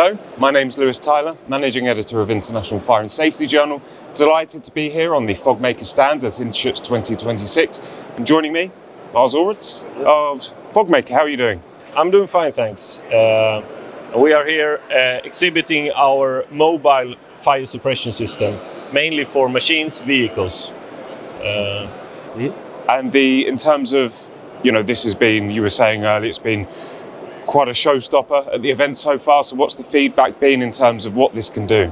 Hello, my name's Lewis Tyler, Managing Editor of International Fire and Safety Journal. Delighted to be here on the Fogmaker stand at INTERSCHUTZ 2026. And joining me, Lars Alrutz of Fogmaker. How are you doing? I'm doing fine, thanks. We are here exhibiting our mobile fire suppression system, mainly for machines, vehicles. And in terms of, this has been, you were saying earlier, it's been quite a showstopper at the event so far. So what's the feedback been in terms of what this can do?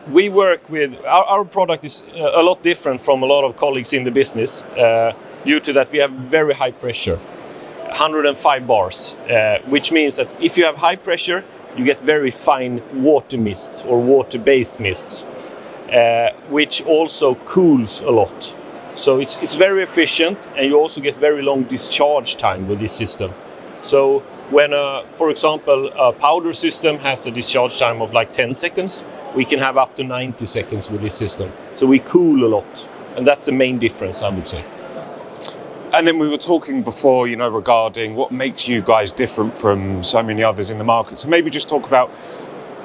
We work with, our product is a lot different from a lot of colleagues in the business due to that we have very high pressure, 105 bars, which means that if you have high pressure, you get very fine water mists or water-based mists, which also cools a lot. So it's very efficient, and you also get very long discharge time with this system. So when, for example, a powder system has a discharge time of like 10 seconds, we can have up to 90 seconds with this system. So we cool a lot, and that's the main difference, I would say. And then we were talking before, regarding what makes you guys different from so many others in the market. So maybe just talk about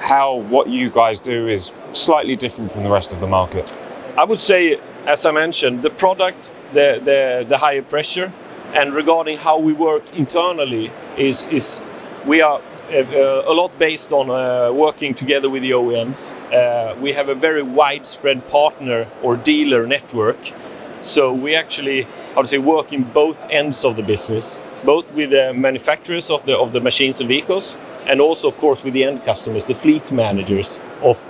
how what you guys do is slightly different from the rest of the market. I would say, as I mentioned, the product, the higher pressure, and regarding how we work internally is we are a lot based on working together with the OEMs. We have a very widespread partner or dealer network. So we actually, work in both ends of the business, both with the manufacturers of the machines and vehicles, and also, of course, with the end customers, the fleet managers of.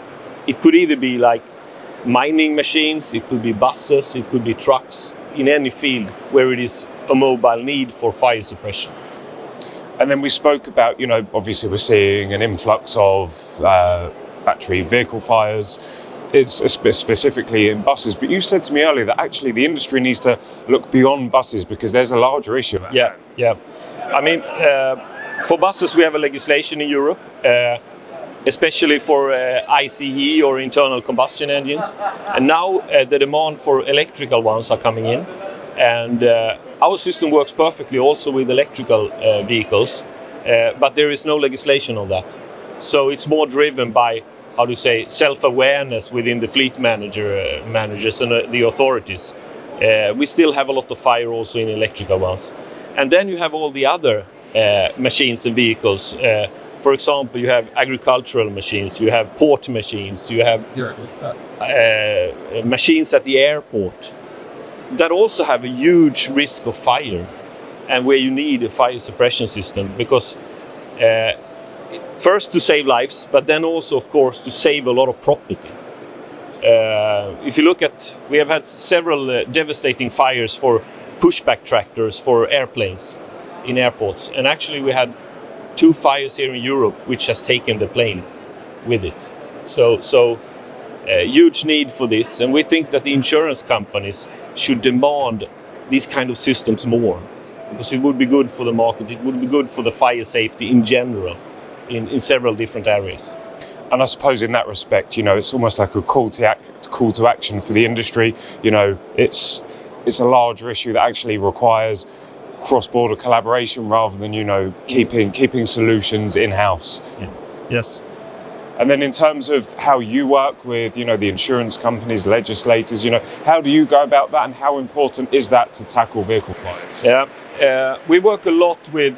It could either be like mining machines, it could be buses, it could be trucks, in any field where it is a mobile need for fire suppression. And then we spoke about, obviously we're seeing an influx of battery vehicle fires. It's specifically in buses, but you said to me earlier that actually the industry needs to look beyond buses because there's a larger issue. Yeah. I mean, for buses we have a legislation in Europe, especially for ICE or internal combustion engines. And now the demand for electrical ones are coming in. And our system works perfectly also with electrical vehicles, but there is no legislation on that. So it's more driven by, self-awareness within the fleet managers and the authorities. We still have a lot of fire also in electrical ones. And then you have all the other machines and vehicles. For example, you have agricultural machines, you have port machines, you have machines at the airport that also have a huge risk of fire, and where you need a fire suppression system because first to save lives, but then also, of course, to save a lot of property. If you look at, we have had several devastating fires for pushback tractors for airplanes in airports, and actually we had 2 fires here in Europe which has taken the plane with it. So huge need for this, and we think that the insurance companies should demand these kind of systems more, because it would be good for the market, it would be good for the fire safety in general in several different areas. And I suppose in that respect, it's almost like a call to action for the industry. It's a larger issue that actually requires cross-border collaboration rather than, keeping solutions in-house. Yeah. Yes. And then in terms of how you work with, the insurance companies, legislators, how do you go about that, and how important is that to tackle vehicle fires? Yeah, we work a lot with,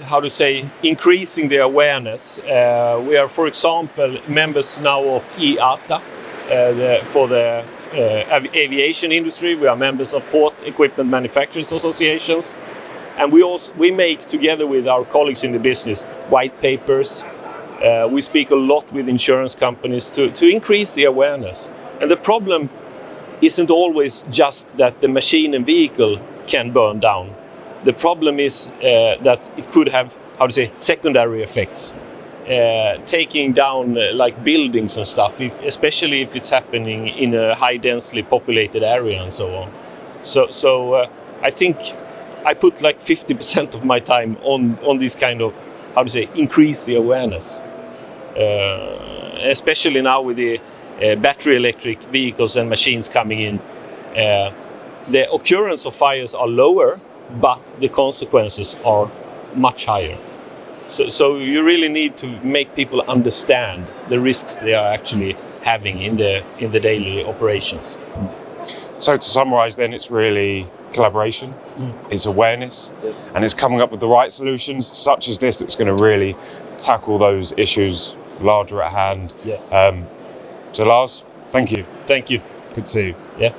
increasing the awareness. We are, for example, members now of IATA for the aviation industry. We are members of Port Equipment Manufacturers Associations. And we make, together with our colleagues in the business, white papers. We speak a lot with insurance companies to increase the awareness. And the problem isn't always just that the machine and vehicle can burn down. The problem is that it could have, secondary effects. Taking down like buildings and stuff, especially if it's happening in a high densely populated area and so on. So I think I put like 50% of my time on this kind of, increase the awareness. Especially now with the battery electric vehicles and machines coming in. The occurrence of fires are lower, but the consequences are much higher. So you really need to make people understand the risks they are actually having in the daily operations. So to summarize then, it's really collaboration, it's awareness, Yes. and it's coming up with the right solutions such as this that's going to really tackle those issues larger at hand. Yes. So Lars, thank you. Thank you. Good to see you. Yeah.